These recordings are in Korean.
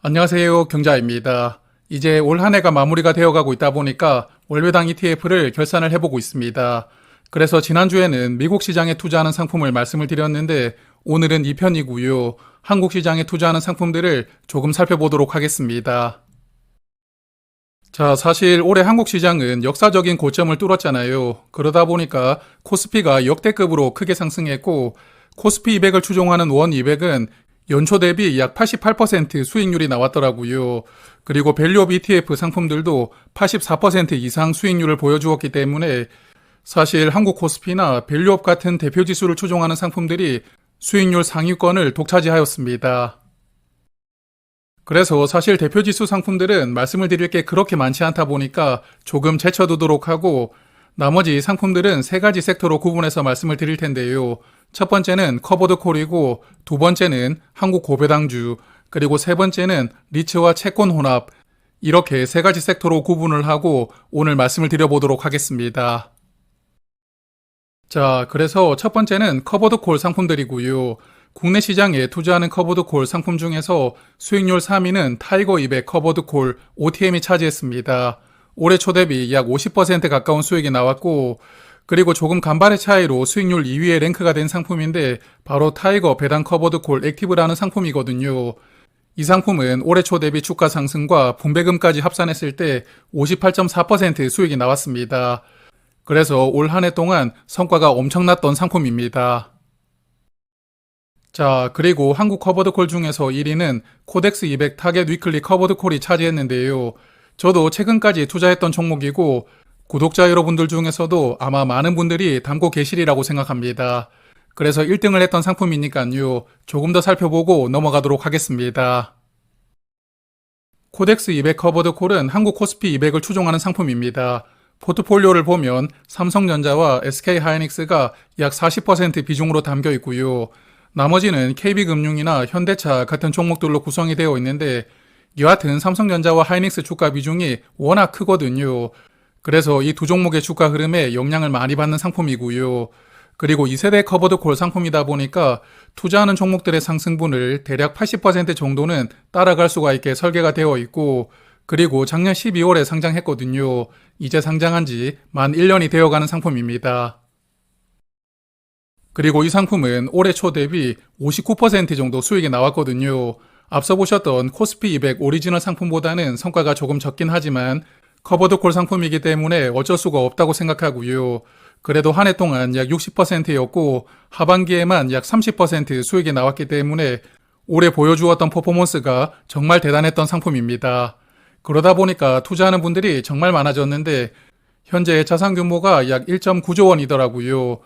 안녕하세요. 경자입니다. 이제 올 한 해가 마무리가 되어가고 있다 보니까 월배당 ETF를 결산을 해보고 있습니다. 그래서 지난주에는 미국 시장에 투자하는 상품을 말씀을 드렸는데 오늘은 2편이고요. 한국 시장에 투자하는 상품들을 조금 살펴보도록 하겠습니다. 자, 사실 올해 한국 시장은 역사적인 고점을 뚫었잖아요. 그러다 보니까 코스피가 역대급으로 크게 상승했고 코스피 200을 추종하는 원 200은 연초 대비 약 88% 수익률이 나왔더라고요. 그리고 밸류업 ETF 상품들도 84% 이상 수익률을 보여주었기 때문에 사실 한국 코스피나 밸류업 같은 대표 지수를 추종하는 상품들이 수익률 상위권을 독차지하였습니다. 그래서 사실 대표 지수 상품들은 말씀을 드릴 게 그렇게 많지 않다 보니까 조금 제쳐두도록 하고 나머지 상품들은 세 가지 섹터로 구분해서 말씀을 드릴 텐데요. 첫 번째는 커버드 콜이고 두 번째는 한국 고배당주 그리고 세 번째는 리츠와 채권 혼합 이렇게 세 가지 섹터로 구분을 하고 오늘 말씀을 드려보도록 하겠습니다. 자, 그래서 첫 번째는 커버드 콜 상품들이고요. 국내 시장에 투자하는 커버드 콜 상품 중에서 수익률 3위는 타이거 200 커버드 콜 OTM이 차지했습니다. 올해 초 대비 약 50% 가까운 수익이 나왔고 그리고 조금 간발의 차이로 수익률 2위에 랭크가 된 상품인데 바로 타이거 배당 커버드 콜 액티브라는 상품이거든요. 이 상품은 올해 초 대비 주가 상승과 분배금까지 합산했을 때 58.4% 수익이 나왔습니다. 그래서 올 한 해 동안 성과가 엄청났던 상품입니다. 자, 그리고 한국 커버드콜 중에서 1위는 코덱스 200 타겟 위클리 커버드콜이 차지했는데요. 저도 최근까지 투자했던 종목이고 구독자 여러분들 중에서도 아마 많은 분들이 담고 계시리라고 생각합니다. 그래서 1등을 했던 상품이니까요. 조금 더 살펴보고 넘어가도록 하겠습니다. 코덱스 200 커버드콜은 한국 코스피 200을 추종하는 상품입니다. 포트폴리오를 보면 삼성전자와 SK하이닉스가 약 40% 비중으로 담겨 있고요. 나머지는 KB금융이나 현대차 같은 종목들로 구성이 되어 있는데 여하튼 삼성전자와 하이닉스 주가 비중이 워낙 크거든요. 그래서 이 두 종목의 주가 흐름에 영향을 많이 받는 상품이고요. 그리고 2세대 커버드콜 상품이다 보니까 투자하는 종목들의 상승분을 대략 80% 정도는 따라갈 수가 있게 설계가 되어 있고 그리고 작년 12월에 상장했거든요. 이제 상장한 지 만 1년이 되어가는 상품입니다. 그리고 이 상품은 올해 초 대비 59% 정도 수익이 나왔거든요. 앞서 보셨던 코스피 200 오리지널 상품보다는 성과가 조금 적긴 하지만 커버드콜 상품이기 때문에 어쩔 수가 없다고 생각하고요. 그래도 한 해 동안 약 60%였고 하반기에만 약 30% 수익이 나왔기 때문에 올해 보여주었던 퍼포먼스가 정말 대단했던 상품입니다. 그러다 보니까 투자하는 분들이 정말 많아졌는데 현재 자산 규모가 약 1.9조 원이더라고요.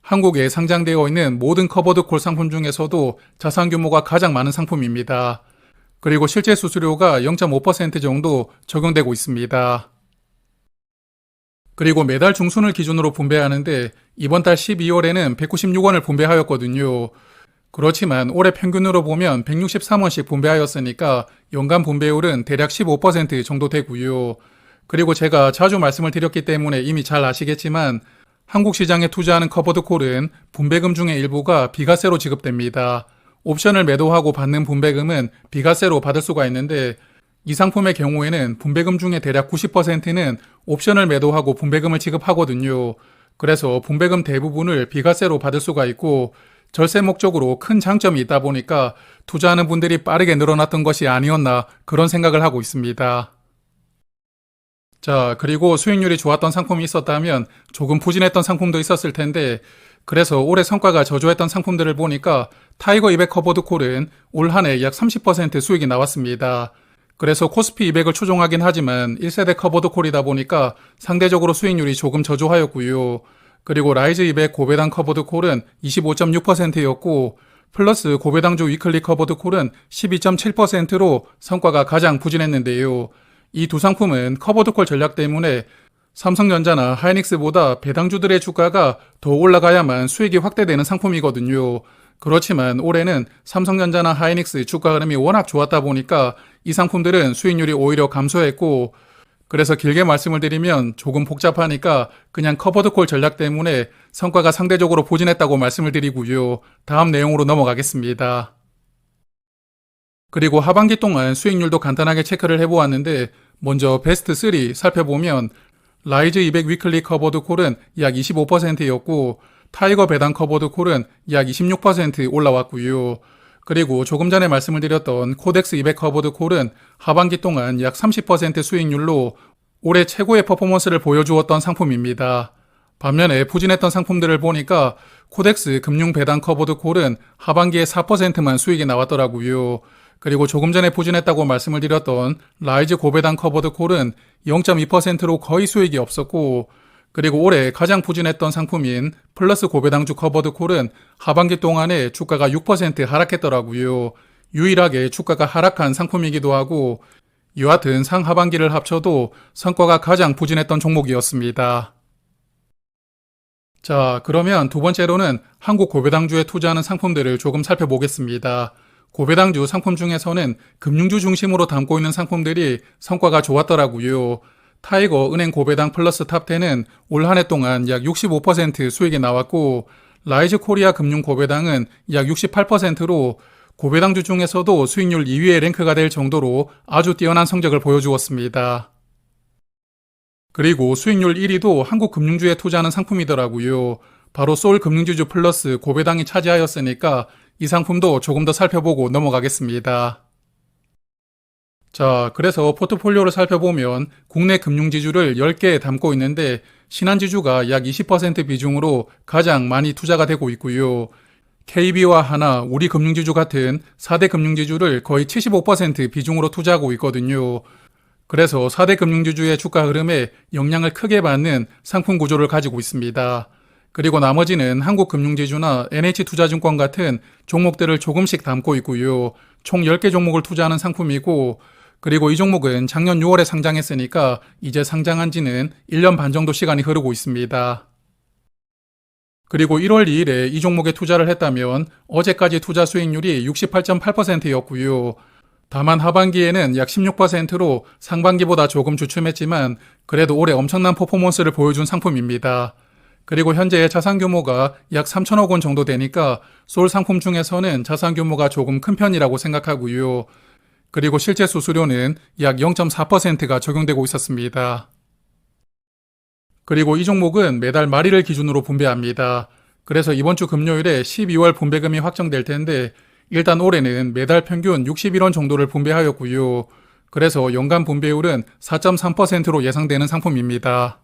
한국에 상장되어 있는 모든 커버드콜 상품 중에서도 자산 규모가 가장 많은 상품입니다. 그리고 실제 수수료가 0.5% 정도 적용되고 있습니다. 그리고 매달 중순을 기준으로 분배하는데 이번 달 12월에는 196원을 분배하였거든요. 그렇지만 올해 평균으로 보면 163원씩 분배하였으니까 연간 분배율은 대략 15% 정도 되고요. 그리고 제가 자주 말씀을 드렸기 때문에 이미 잘 아시겠지만 한국 시장에 투자하는 커버드콜은 분배금 중의 일부가 비과세로 지급됩니다. 옵션을 매도하고 받는 분배금은 비과세로 받을 수가 있는데 이 상품의 경우에는 분배금 중에 대략 90%는 옵션을 매도하고 분배금을 지급하거든요. 그래서 분배금 대부분을 비과세로 받을 수가 있고 절세 목적으로 큰 장점이 있다 보니까 투자하는 분들이 빠르게 늘어났던 것이 아니었나 그런 생각을 하고 있습니다. 자, 그리고 수익률이 좋았던 상품이 있었다면 조금 부진했던 상품도 있었을 텐데 그래서 올해 성과가 저조했던 상품들을 보니까 타이거 200 커버드콜은 올 한 해 약 30% 수익이 나왔습니다. 그래서 코스피 200을 추종하긴 하지만 1세대 커버드콜이다 보니까 상대적으로 수익률이 조금 저조하였고요. 그리고 라이즈 200 고배당 커버드콜은 25.6%였고 플러스 고배당주 위클리 커버드콜은 12.7%로 성과가 가장 부진했는데요. 이 두 상품은 커버드콜 전략 때문에 삼성전자나 하이닉스보다 배당주들의 주가가 더 올라가야만 수익이 확대되는 상품이거든요. 그렇지만 올해는 삼성전자나 하이닉스 주가 흐름이 워낙 좋았다 보니까 이 상품들은 수익률이 오히려 감소했고 그래서 길게 말씀을 드리면 조금 복잡하니까 그냥 커버드콜 전략 때문에 성과가 상대적으로 부진했다고 말씀을 드리고요. 다음 내용으로 넘어가겠습니다. 그리고 하반기 동안 수익률도 간단하게 체크를 해보았는데 먼저 베스트 3 살펴보면 라이즈 200 위클리 커버드 콜은 약 25%였고 타이거 배당 커버드 콜은 약 26% 올라왔고요. 그리고 조금 전에 말씀을 드렸던 코덱스 200 커버드 콜은 하반기 동안 약 30% 수익률로 올해 최고의 퍼포먼스를 보여주었던 상품입니다. 반면에 부진했던 상품들을 보니까 코덱스 금융 배당 커버드 콜은 하반기에 4%만 수익이 나왔더라고요. 그리고 조금 전에 부진했다고 말씀을 드렸던 라이즈 고배당 커버드 콜은 0.2%로 거의 수익이 없었고, 그리고 올해 가장 부진했던 상품인 플러스 고배당주 커버드 콜은 하반기 동안에 주가가 6% 하락했더라고요. 유일하게 주가가 하락한 상품이기도 하고, 여하튼 상하반기를 합쳐도 성과가 가장 부진했던 종목이었습니다. 자, 그러면 두 번째로는 한국 고배당주에 투자하는 상품들을 조금 살펴보겠습니다. 고배당주 상품 중에서는 금융주 중심으로 담고 있는 상품들이 성과가 좋았더라고요. 타이거 은행 고배당 플러스 탑10은 올 한 해 동안 약 65% 수익이 나왔고, 라이즈 코리아 금융 고배당은 약 68%로 고배당주 중에서도 수익률 2위에 랭크가 될 정도로 아주 뛰어난 성적을 보여주었습니다. 그리고 수익률 1위도 한국 금융주에 투자하는 상품이더라고요. 바로 소울 금융지주 플러스 고배당이 차지하였으니까 이 상품도 조금 더 살펴보고 넘어가겠습니다. 자, 그래서 포트폴리오를 살펴보면 국내 금융지주를 10개 담고 있는데 신한지주가 약 20% 비중으로 가장 많이 투자가 되고 있고요. KB와 하나, 우리금융지주 같은 4대 금융지주를 거의 75% 비중으로 투자하고 있거든요. 그래서 4대 금융지주의 주가 흐름에 영향을 크게 받는 상품 구조를 가지고 있습니다. 그리고 나머지는 한국금융지주나 NH투자증권 같은 종목들을 조금씩 담고 있고요. 총 10개 종목을 투자하는 상품이고, 그리고 이 종목은 작년 6월에 상장했으니까 이제 상장한 지는 1년 반 정도 시간이 흐르고 있습니다. 그리고 1월 2일에 이 종목에 투자를 했다면 어제까지 투자 수익률이 68.8%였고요. 다만 하반기에는 약 16%로 상반기보다 조금 주춤했지만 그래도 올해 엄청난 퍼포먼스를 보여준 상품입니다. 그리고 현재 자산 규모가 약 3천억 원 정도 되니까 소울 상품 중에서는 자산 규모가 조금 큰 편이라고 생각하고요. 그리고 실제 수수료는 약 0.4%가 적용되고 있었습니다. 그리고 이 종목은 매달 말일을 기준으로 분배합니다. 그래서 이번 주 금요일에 12월 분배금이 확정될 텐데 일단 올해는 매달 평균 61원 정도를 분배하였고요. 그래서 연간 분배율은 4.3%로 예상되는 상품입니다.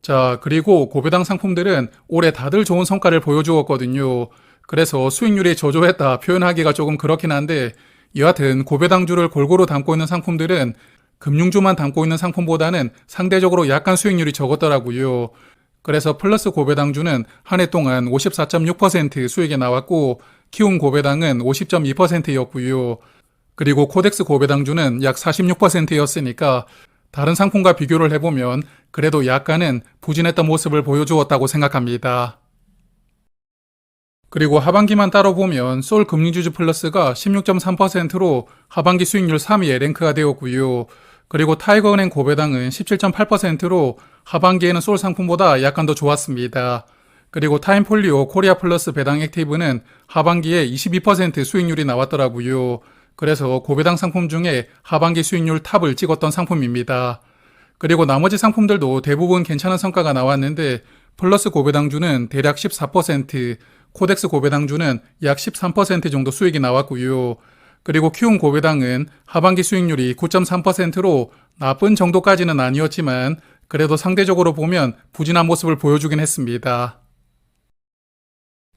자, 그리고 고배당 상품들은 올해 다들 좋은 성과를 보여주었거든요. 그래서 수익률이 저조했다 표현하기가 조금 그렇긴 한데 여하튼 고배당주를 골고루 담고 있는 상품들은 금융주만 담고 있는 상품보다는 상대적으로 약간 수익률이 적었더라고요. 그래서 플러스 고배당주는 한 해 동안 54.6% 수익이 나왔고 키움 고배당은 50.2%였고요. 그리고 코덱스 고배당주는 약 46%였으니까 다른 상품과 비교를 해보면 그래도 약간은 부진했던 모습을 보여주었다고 생각합니다. 그리고 하반기만 따로 보면 소울 금융지주 플러스가 16.3%로 하반기 수익률 3위에 랭크가 되었고요. 그리고 타이거은행 고배당은 17.8%로 하반기에는 소울 상품보다 약간 더 좋았습니다. 그리고 타임폴리오 코리아 플러스 배당 액티브는 하반기에 22% 수익률이 나왔더라고요. 그래서 고배당 상품 중에 하반기 수익률 탑을 찍었던 상품입니다. 그리고 나머지 상품들도 대부분 괜찮은 성과가 나왔는데 플러스 고배당주는 대략 14%, 코덱스 고배당주는 약 13% 정도 수익이 나왔고요. 그리고 키움 고배당은 하반기 수익률이 9.3%로 나쁜 정도까지는 아니었지만 그래도 상대적으로 보면 부진한 모습을 보여주긴 했습니다.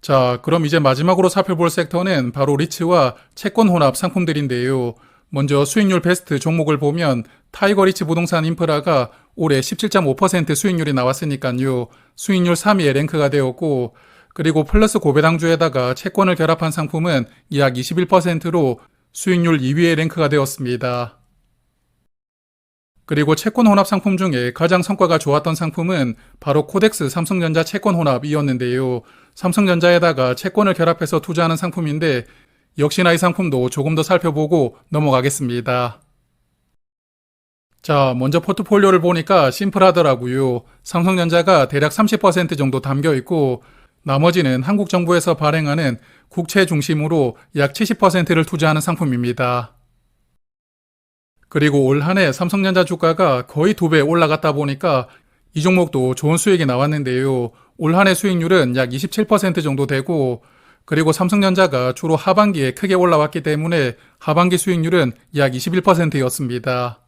자, 그럼 이제 마지막으로 살펴볼 섹터는 바로 리츠와 채권 혼합 상품들인데요. 먼저 수익률 베스트 종목을 보면 타이거 리츠 부동산 인프라가 올해 17.5% 수익률이 나왔으니까요. 수익률 3위에 랭크가 되었고 그리고 플러스 고배당주에다가 채권을 결합한 상품은 약 21%로 수익률 2위에 랭크가 되었습니다. 그리고 채권 혼합 상품 중에 가장 성과가 좋았던 상품은 바로 코덱스 삼성전자 채권 혼합이었는데요. 삼성전자에다가 채권을 결합해서 투자하는 상품인데 역시나 이 상품도 조금 더 살펴보고 넘어가겠습니다. 자, 먼저 포트폴리오를 보니까 심플하더라고요. 삼성전자가 대략 30% 정도 담겨 있고 나머지는 한국 정부에서 발행하는 국채 중심으로 약 70%를 투자하는 상품입니다. 그리고 올 한 해 삼성전자 주가가 거의 2배 올라갔다 보니까 이 종목도 좋은 수익이 나왔는데요. 올 한 해 수익률은 약 27% 정도 되고, 그리고 삼성전자가 주로 하반기에 크게 올라왔기 때문에 하반기 수익률은 약 21%였습니다.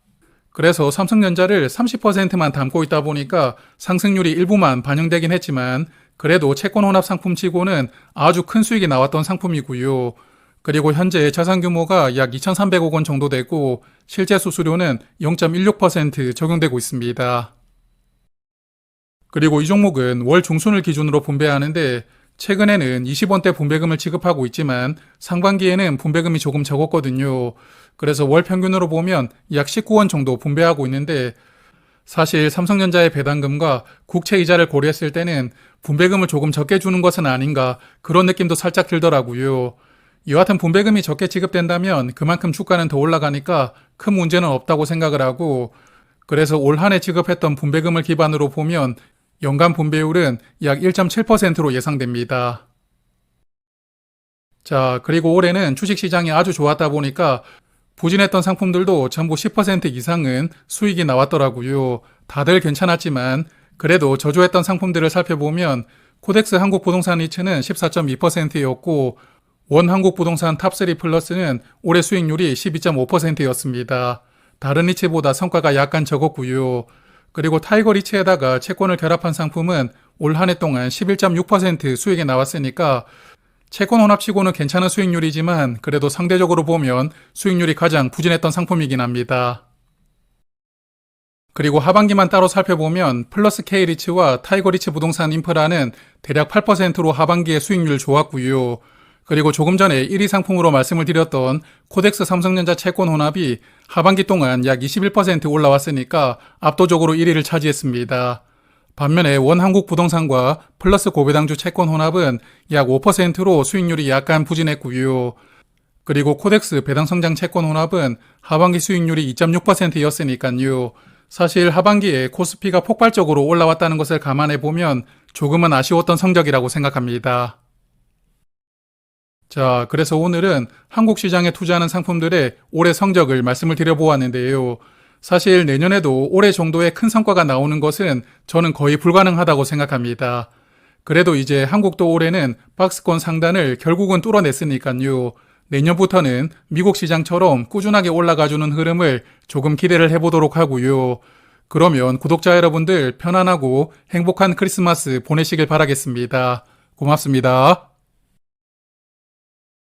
그래서 삼성전자를 30%만 담고 있다 보니까 상승률이 일부만 반영되긴 했지만 그래도 채권 혼합 상품치고는 아주 큰 수익이 나왔던 상품이고요. 그리고 현재 자산 규모가 약 2,300억 원 정도 되고 실제 수수료는 0.16% 적용되고 있습니다. 그리고 이 종목은 월 중순을 기준으로 분배하는데 최근에는 20원대 분배금을 지급하고 있지만 상반기에는 분배금이 조금 적었거든요. 그래서 월 평균으로 보면 약 19원 정도 분배하고 있는데 사실 삼성전자의 배당금과 국채 이자를 고려했을 때는 분배금을 조금 적게 주는 것은 아닌가 그런 느낌도 살짝 들더라고요. 여하튼 분배금이 적게 지급된다면 그만큼 주가는 더 올라가니까 큰 문제는 없다고 생각을 하고, 그래서 올 한 해 지급했던 분배금을 기반으로 보면 연간 분배율은 약 1.7%로 예상됩니다. 자, 그리고 올해는 주식시장이 아주 좋았다 보니까 부진했던 상품들도 전부 10% 이상은 수익이 나왔더라고요. 다들 괜찮았지만 그래도 저조했던 상품들을 살펴보면 코덱스 한국부동산 리츠는 14.2%였고 원 한국부동산 탑3 플러스는 올해 수익률이 12.5%였습니다. 다른 리츠보다 성과가 약간 적었고요. 그리고 타이거 리츠에다가 채권을 결합한 상품은 올 한 해 동안 11.6% 수익이 나왔으니까 채권 혼합치고는 괜찮은 수익률이지만 그래도 상대적으로 보면 수익률이 가장 부진했던 상품이긴 합니다. 그리고 하반기만 따로 살펴보면 플러스 K리츠와 타이거 리츠 부동산 인프라는 대략 8%로 하반기에 수익률 좋았고요. 그리고 조금 전에 1위 상품으로 말씀을 드렸던 코덱스 삼성전자 채권 혼합이 하반기 동안 약 21% 올라왔으니까 압도적으로 1위를 차지했습니다. 반면에 원 한국부동산과 플러스 고배당주 채권 혼합은 약 5%로 수익률이 약간 부진했고요. 그리고 코덱스 배당성장 채권 혼합은 하반기 수익률이 2.6%였으니까요. 사실 하반기에 코스피가 폭발적으로 올라왔다는 것을 감안해 보면 조금은 아쉬웠던 성적이라고 생각합니다. 자, 그래서 오늘은 한국 시장에 투자하는 상품들의 올해 성적을 말씀을 드려보았는데요. 사실 내년에도 올해 정도의 큰 성과가 나오는 것은 저는 거의 불가능하다고 생각합니다. 그래도 이제 한국도 올해는 박스권 상단을 결국은 뚫어냈으니까요. 내년부터는 미국 시장처럼 꾸준하게 올라가주는 흐름을 조금 기대를 해보도록 하고요. 그러면 구독자 여러분들 편안하고 행복한 크리스마스 보내시길 바라겠습니다. 고맙습니다.